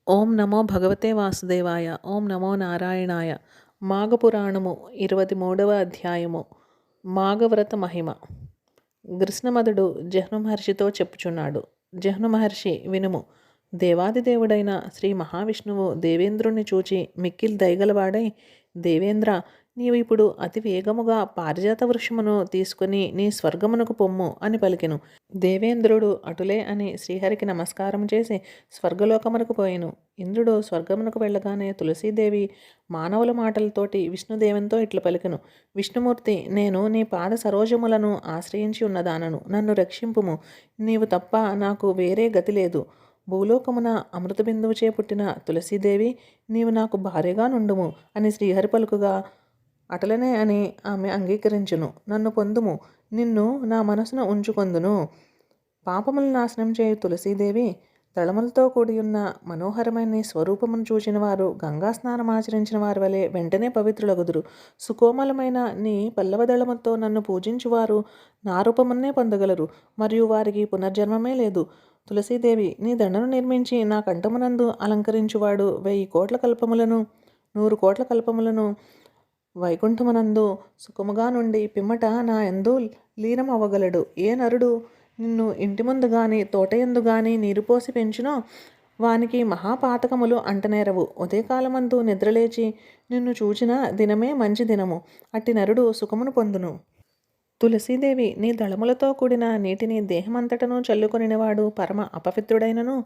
ఓం నమో భగవతే వాసుదేవాయ. ఓం నమో నారాయణాయ. మాఘపురాణము 23వ అధ్యాయము. మాఘవ్రత మహిమ. కృష్ణమదుడు జహ్ను మహర్షితో చెప్పుచున్నాడు. జహ్ను మహర్షి వినుము. దేవాదిదేవుడైన శ్రీ మహావిష్ణువు దేవేంద్రుణ్ణి చూచి మిక్కిలి దయగలవాడై, దేవేంద్ర, నీవు ఇప్పుడు అతి వేగముగా పారిజాత వృక్షమును తీసుకుని నీ స్వర్గమునకు పొమ్ము అని పలికెను. దేవేంద్రుడు అటులే అని శ్రీహరికి నమస్కారం చేసి స్వర్గలోకమునకు పోయెను. ఇంద్రుడు స్వర్గమునకు వెళ్ళగానే తులసీదేవి మానవుల మాటలతోటి విష్ణుదేవంతో ఇట్ల పలికెను. విష్ణుమూర్తి, నేను నీ పాద సరోజములను ఆశ్రయించి ఉన్నదానను, నన్ను రక్షింపుము. నీవు తప్ప నాకు వేరే గతి లేదు. భూలోకమున అమృత బిందువుచే పుట్టిన తులసీదేవి, నీవు నాకు భార్యగా నుండుము అని శ్రీహరి పలుకుగా, అటలనే అని ఆమె అంగీకరించును. నన్ను పొందుము, నిన్ను నా మనసున ఉంచుకొందును. పాపములు నాశనం చేయు తులసీదేవి, దళములతో కూడి ఉన్న మనోహరమైన నీ స్వరూపమును చూచిన వారు గంగా స్నానం ఆచరించిన వారి వలె వెంటనే పవిత్రులగుదురు. సుకోమలమైన నీ పల్లవ దళముతో నన్ను పూజించువారు నా రూపమున్నే పొందగలరు, మరియు వారికి పునర్జన్మమే లేదు. తులసీదేవి, నీ దండను నిర్మించి నా కంఠమునందు అలంకరించువాడు 1000 కోట్ల కల్పములను 100 కోట్ల కల్పములను వైకుంఠమునందు సుఖముగా నుండి పిమ్మట నా యందు లీనమవ్వగలడు. ఏ నరుడు నిన్ను ఇంటి ముందు గాని తోటయందు గాని నీరు పోసి పెంచునో వానికి మహాపాతకములు అంటనేరవు. ఉదయకాలమందు నిద్రలేచి నిన్ను చూచిన దినమే మంచి దినము. అట్టి నరుడు సుఖమును పొందును. తులసీదేవి, నీ దళములతో కూడిన నీటిని దేహమంతటను చల్లుకొనినవాడు పరమ అపవిత్రుడైనను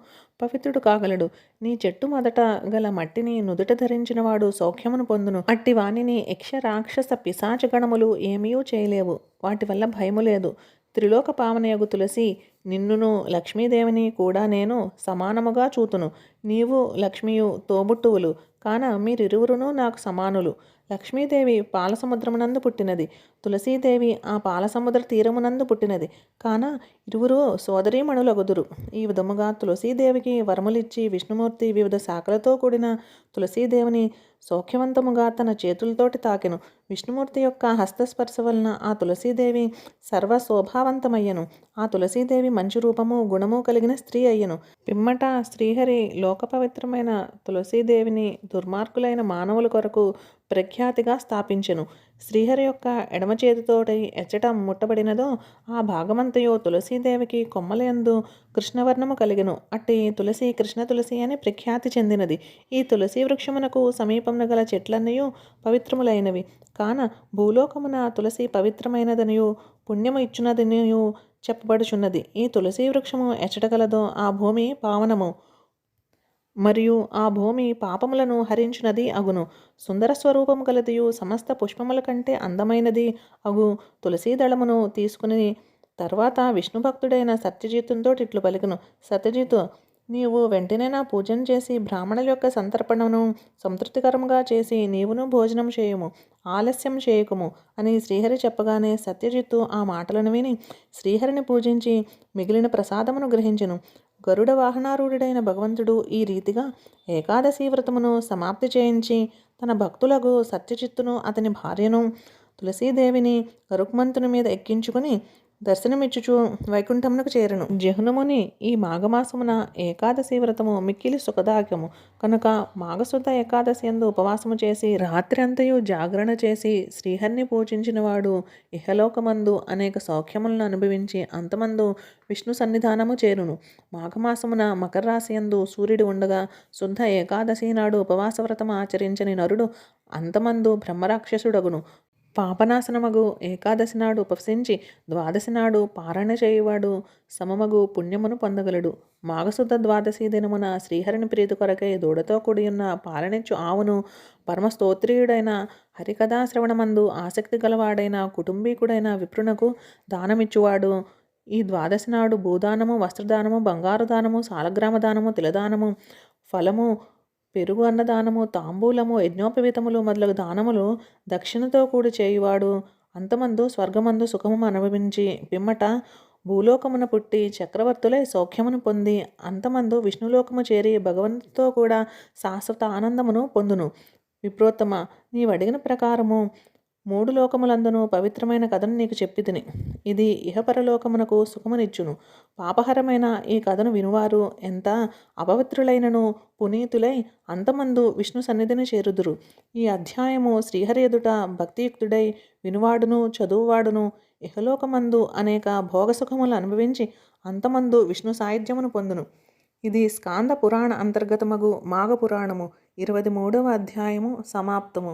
పవిత్రుడు కాగలడు. నీ చెట్టు మొదట గల మట్టిని నుదుట ధరించినవాడు సౌఖ్యమును పొందును. అట్టి వాణిని యక్ష రాక్షస పిశాచ గణములు ఏమీయూ చేయలేవు. వాటి వల్ల భయము లేదు. త్రిలోక పావనయగు తులసి, నిన్నును లక్ష్మీదేవిని కూడా నేను సమానముగా చూతును. నీవు లక్ష్మియు తోబుట్టువులు కాన మీరిరువురును నాకు సమానులు. లక్ష్మీదేవి పాలసముద్రమునందు పుట్టినది, తులసీదేవి ఆ పాలసముద్ర తీరమునందు పుట్టినది కాన ఇరువురు సోదరీమణులగుదురు. ఈ విధముగా తులసీదేవికి వరములిచ్చి విష్ణుమూర్తి వివిధ శాఖలతో కూడిన తులసీదేవిని సౌఖ్యవంతముగా తన చేతులతోటి తాకెను. విష్ణుమూర్తి యొక్క హస్తస్పర్శ వలన ఆ తులసీదేవి సర్వశోభావంతమయ్యను. ఆ తులసీదేవి మంచి రూపము గుణము కలిగిన స్త్రీ అయ్యను. పిమ్మట శ్రీహరి లోక పవిత్రమైన తులసీదేవిని దుర్మార్గులైన మానవుల కొరకు ప్రఖ్యాతిగా స్థాపించెను. శ్రీహరి యొక్క ఎడమ చేతితోటి ఎచ్చట ముట్టబడినదో ఆ భాగమంతయో తులసీదేవికి కొమ్మలయందు కృష్ణవర్ణము కలిగెను. అట్టి తులసి కృష్ణ తులసి అని ప్రఖ్యాతి చెందినది. ఈ తులసి వృక్షమునకు సమీపమున గల చెట్లన్నయూ పవిత్రములైనవి కాన భూలోకమున తులసి పవిత్రమైనదనియు పుణ్యము ఇచ్చునదనియు చెప్పబడుచున్నది. ఈ తులసి వృక్షము ఎచ్చటగలదో ఆ భూమి పావనము, మరియు ఆ భూమి పాపములను హరించునది అగును. సుందర స్వరూపము కలదియు సమస్త పుష్పముల కంటే అందమైనది అగు తులసీదళమును తీసుకుని తర్వాత విష్ణుభక్తుడైన సత్యజిత్తుతో ఇట్లు పలికను. సత్యజిత్తు, నీవు వెంటనే నా పూజను చేసి బ్రాహ్మణుల యొక్క సంతర్పణను సంతృప్తికరముగా చేసి నీవును భోజనం చేయుము, ఆలస్యం చేయకుము అని శ్రీహరి చెప్పగానే సత్యజిత్తు ఆ మాటలను విని శ్రీహరిని పూజించి మిగిలిన ప్రసాదమును గ్రహించెను. గరుడ వాహనారూఢుడైన భగవంతుడు ఈ రీతిగా ఏకాదశి వ్రతమును సమాప్తి చేయించి తన భక్తులకు సత్యజిత్తును అతని భార్యను తులసీదేవిని గరుక్మంతుని మీద ఎక్కించుకుని దర్శనమిచ్చుచు వైకుంఠమునకు చేరును. జహ్నుముని, ఈ మాఘమాసమున ఏకాదశి వ్రతము మిక్కిలి సుఖదాయకము కనుక మాఘశుద్ధ ఏకాదశి యందు ఉపవాసము చేసి రాత్రి అంతయు జాగరణ చేసి శ్రీహరిని పూజించిన వాడు ఇహలోకమందు అనేక సౌఖ్యములను అనుభవించి అంతమందు విష్ణు సన్నిధానము చేరును. మాఘమాసమున మకర రాశి యందు సూర్యుడు ఉండగా శుద్ధ ఏకాదశి నాడు ఉపవాస వ్రతము ఆచరించని నరుడు అంతమందు బ్రహ్మరాక్షసుడగును. పాపనాశనమగు ఏకాదశి నాడు ఉపవసించి ద్వాదశి నాడు పారాయణ చేయువాడు సమమగు పుణ్యమును పొందగలడు. మాఘశుద్ధ ద్వాదశి దినమున శ్రీహరిని ప్రీతి కొరకై దూడతో కూడియున్న పాలనిచ్చు ఆవును పరమస్తోత్రీయుడైన హరికథా శ్రవణమందు ఆసక్తి గలవాడైన కుటుంబీకుడైన విప్రునకు దానమిచ్చువాడు ఈ ద్వాదశి నాడు భూదానము, వస్త్రదానము, బంగారు దానము, సాలగ్రామ దానము, తిలదానము, ఫలము, పెరుగు అన్నదానము, తాంబూలము, యజ్ఞోపవీతములు మొదలగు దానములు దక్షిణతో కూడి చేయువాడు అంతమందు స్వర్గమందు సుఖము అనుభవించి పిమ్మట భూలోకమున పుట్టి చక్రవర్తులై సౌఖ్యమును పొంది అంతమందు విష్ణులోకము చేరి భగవంతుతో కూడా శాశ్వత ఆనందమును పొందును. విప్రోత్తమ, నీవడిగిన ప్రకారము మూడు లోకములందును పవిత్రమైన కథను నీకు చెప్పితిని. ఇది ఇహపరలోకమునకు సుఖమునిచ్చును. పాపహరమైన ఈ కథను వినువారు ఎంత అపవిత్రులైనను పునీతులై అంతమందు విష్ణు సన్నిధిని చేరుదురు. ఈ అధ్యాయము శ్రీహరి ఎదుట భక్తియుక్తుడై వినువాడును చదువువాడును ఇహలోకమందు అనేక భోగసుఖములు అనుభవించి అంతమందు విష్ణు సాయుధ్యమును పొందును. ఇది స్కాంద పురాణ అంతర్గతమగు మాఘ పురాణము 23వ అధ్యాయము సమాప్తము.